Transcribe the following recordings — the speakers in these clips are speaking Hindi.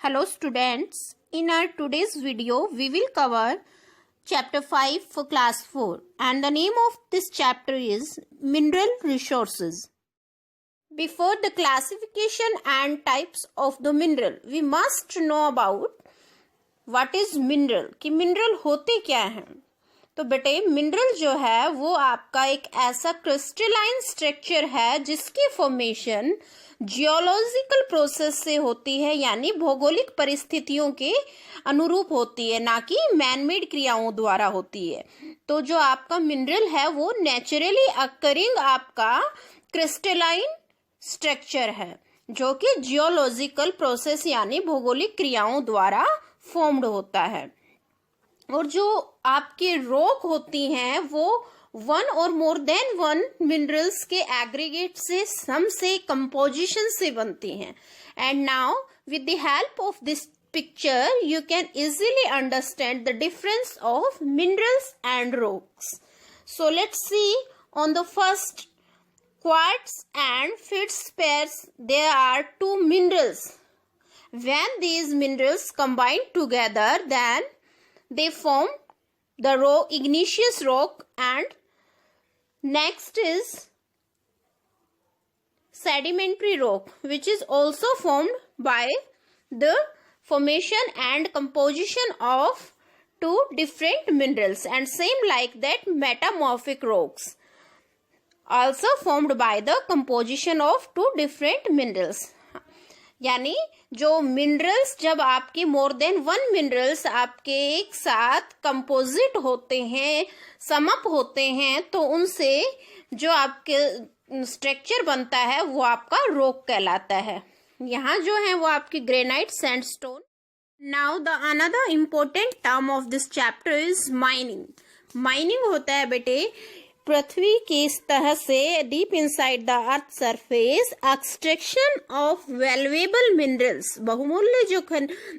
Hello students, in our today's video we will cover chapter 5 for class 4 and the name of this chapter is Mineral Resources. Before the classification and types of the mineral, we must know about what is mineral, कि mineral होते क्या हैं। तो बेटे मिनरल जो है वो आपका एक ऐसा क्रिस्टलाइन स्ट्रक्चर है जिसकी फॉर्मेशन जियोलॉजिकल प्रोसेस से होती है, यानी भौगोलिक परिस्थितियों के अनुरूप होती है, ना कि मैनमेड क्रियाओं द्वारा होती है। तो जो आपका मिनरल है वो नेचुरली अकरिंग आपका क्रिस्टलाइन स्ट्रक्चर है जो कि जियोलॉजिकल प्रोसेस यानी भौगोलिक क्रियाओं द्वारा फॉर्म्ड होता है। और जो आपके रॉक होती हैं वो one or more than one minerals के एग्रीगेट से सम से कंपोजिशन से बनती हैं। And now with the help of this picture you can easily understand the difference of minerals and rocks. So let's see on the first quartz and feldspars. There are two minerals. When these minerals combine together, then they form the igneous rock, and next is sedimentary rock, which is also formed by the formation and composition of two different minerals, and same like that metamorphic rocks also formed by the composition of two different minerals. यानी जो मिनरल्स जब आपके मोर देन वन मिनरल्स आपके एक साथ कंपोजिट होते हैं, समअप होते हैं, तो उनसे जो आपके स्ट्रक्चर बनता है वो आपका रॉक कहलाता है। यहाँ जो है वो आपकी granite sandstone. Now the another important term of this chapter is mining. Mining होता है बेटे पृथ्वी के सतह से deep inside the earth surface extraction of valuable minerals. बहुमूल्य जो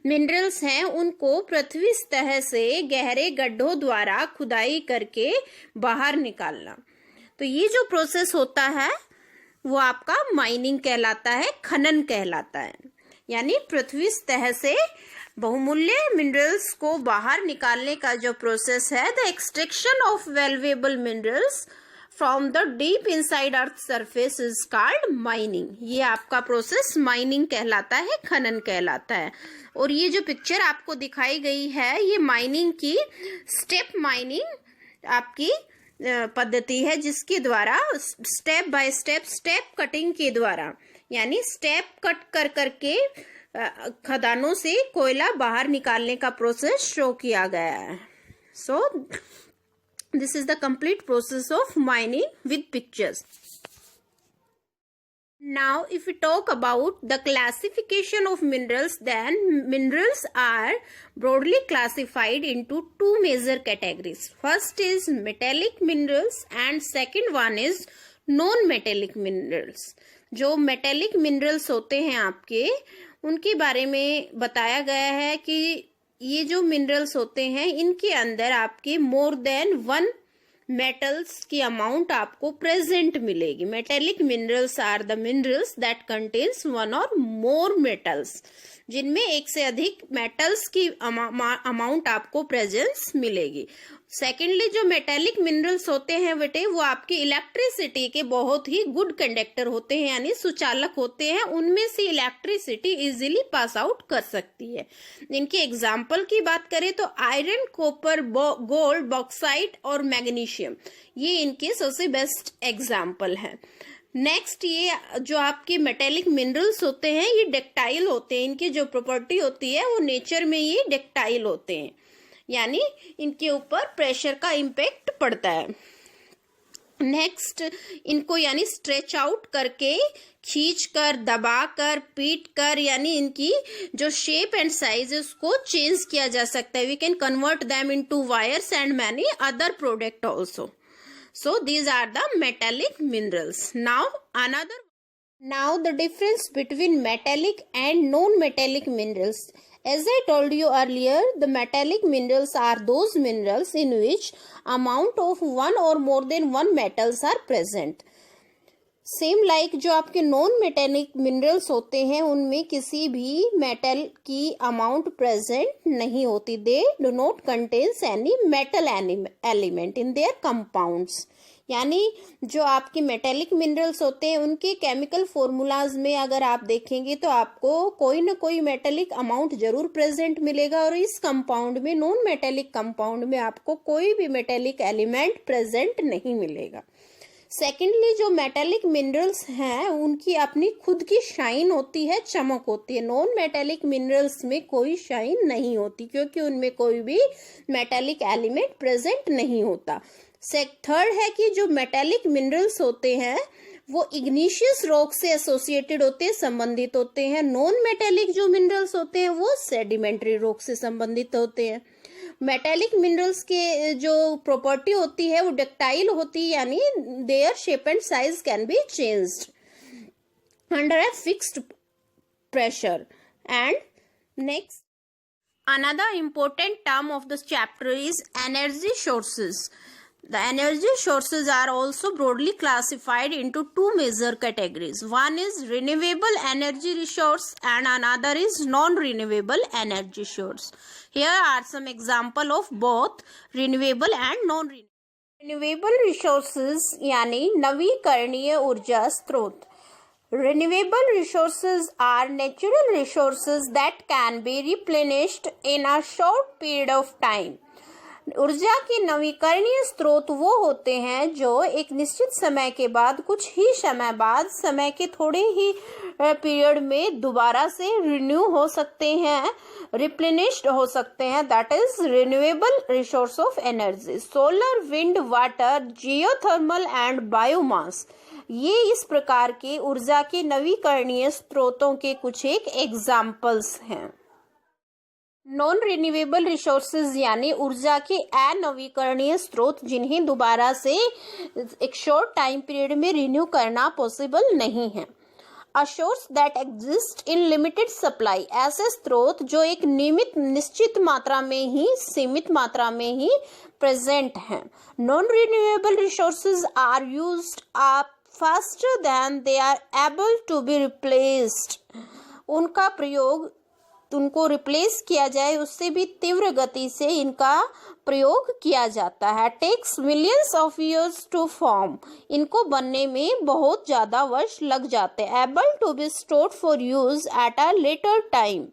मिनरल्स हैं उनको पृथ्वी सतह से गहरे गड्ढों द्वारा खुदाई करके बाहर निकालना। तो ये जो प्रोसेस होता है वो आपका माइनिंग कहलाता है, खनन कहलाता है। यानी पृथ्वी सतह से बहुमूल्य मिनरल्स को बाहर निकालने का जो प्रोसेस है, the extraction of valuable minerals from the deep inside earth surface is called mining. ये आपका प्रोसेस माइनिंग कहलाता है, खनन कहलाता है। और ये जो पिक्चर आपको दिखाई गई है ये माइनिंग की स्टेप माइनिंग आपकी पद्धति है, जिसके द्वारा स्टेप बाय स्टेप कटिंग के द्वारा यानी स्टेप कट कर करके खदानों से कोयला बाहर निकालने का प्रोसेस शो किया गया है। So this is the complete process of mining with pictures. Now if we talk about the classification of minerals, then minerals are broadly classified into two major categories. First is metallic minerals and second one is non-metallic minerals. जो metallic minerals होते हैं आपके उनके बारे में बताया गया है कि ये जो मिनरल्स होते हैं इनके अंदर आपके मोर देन वन मेटल्स की अमाउंट आपको प्रेजेंट मिलेगी। Metallic minerals are the minerals that contains one or more metals, जिनमें एक से अधिक मेटल्स की अमाउंट आपको प्रेजेंस मिलेगी। सेकेंडली जो मेटेलिक मिनरल्स होते हैं बेटे वो आपकी इलेक्ट्रिसिटी के बहुत ही गुड कंडक्टर होते हैं, यानी सुचालक होते हैं। उनमें से इलेक्ट्रिसिटी इजीली पास आउट कर सकती है। इनके एग्जाम्पल की बात करें तो आयरन, कॉपर, गोल्ड, बॉक्साइट और मैग्नीशियम, ये इनके सबसे बेस्ट एग्जाम्पल है। नेक्स्ट ये जो आपके मेटेलिक मिनरल्स होते हैं ये डक्टाइल होते हैं। इनकी जो प्रॉपर्टी होती है वो नेचर में ये डक्टाइल होते हैं, यानी इनके ऊपर प्रेशर का इम्पैक्ट पड़ता है। नेक्स्ट इनको यानी स्ट्रेच आउट करके, खींच कर, दबा कर, पीट कर, यानी इनकी जो शेप एंड साइज है उसको चेंज किया जा सकता है। We can convert them into wires and many other product also. So these are the metallic minerals. Now the difference between metallic and non-metallic minerals. As I told you earlier, the metallic minerals are those minerals in which amount of one or more than one metals are present. Same like जो आपके नॉन मेटेलिक मिनरल्स होते हैं उनमें किसी भी मेटल की अमाउंट प्रेजेंट नहीं होती. They do not contains any metal element in their compounds. यानी जो आपके मेटेलिक मिनरल्स होते हैं उनके केमिकल फॉर्मूलाज में अगर आप देखेंगे तो आपको कोई ना कोई मेटेलिक अमाउंट जरूर प्रेजेंट मिलेगा, और इस कंपाउंड में, नॉन मेटेलिक कंपाउंड में, आपको कोई भी मेटेलिक एलिमेंट प्रेजेंट नहीं मिलेगा. सेकेंडली, जो मेटेलिक मिनरल्स हैं उनकी अपनी खुद की शाइन होती है, चमक होती है. नॉन मेटेलिक मिनरल्स में कोई शाइन नहीं होती क्योंकि उनमें कोई भी मेटेलिक एलिमेंट प्रेजेंट नहीं होता. थर्ड है कि जो मेटेलिक मिनरल्स होते हैं वो इग्निशियस रॉक से एसोसिएटेड होते हैं, संबंधित होते हैं. नॉन मेटेलिक जो मिनरल्स होते हैं वो सेडिमेंट्री रॉक से संबंधित होते हैं. मेटेलिक मिनरल्स के जो प्रॉपर्टी होती है वो डक्टाइल होती है, यानी their shape and size can be changed under a fixed pressure. And next, another important term of this chapter is energy sources. The energy sources are also broadly classified into two major categories. One is renewable energy resource and another is non-renewable energy source. Here are some examples of both renewable and non-renewable. Renewable resources यानी नवीकरणीय ऊर्जा स्रोत. Renewable resources are natural resources that can be replenished in a short period of time. ऊर्जा के नवीकरणीय स्रोत वो होते हैं जो एक निश्चित समय के बाद, कुछ ही समय बाद, समय के थोड़े ही पीरियड में दोबारा से रिन्यू हो सकते हैं, रिप्लेनिश्ड हो सकते हैं. That is renewable resource of energy. Solar, wind, water, geothermal and biomass, ये इस प्रकार के ऊर्जा के नवीकरणीय स्रोतों के कुछ एक एग्जाम्पल्स हैं. नॉन रिन्यूएबल रिसोर्सेज यानी ऊर्जा के अनवीकरणीय स्रोत जिन्हें दोबारा से एक शॉर्ट टाइम पीरियड में रिन्यू करना पॉसिबल नहीं है. A source that exist in limited supply, ऐसे स्रोत जो एक नियमित निश्चित मात्रा में ही, सीमित मात्रा में ही प्रेजेंट हैं. Non renewable resources are used up faster than they are able to be replaced. उनको रिप्लेस किया जाए उससे भी तीव्र गति से इनका प्रयोग किया जाता है. Takes millions of years to form, इनको बनने में बहुत ज्यादा वर्ष लग जाते हैं. Able to be stored for use at a later time,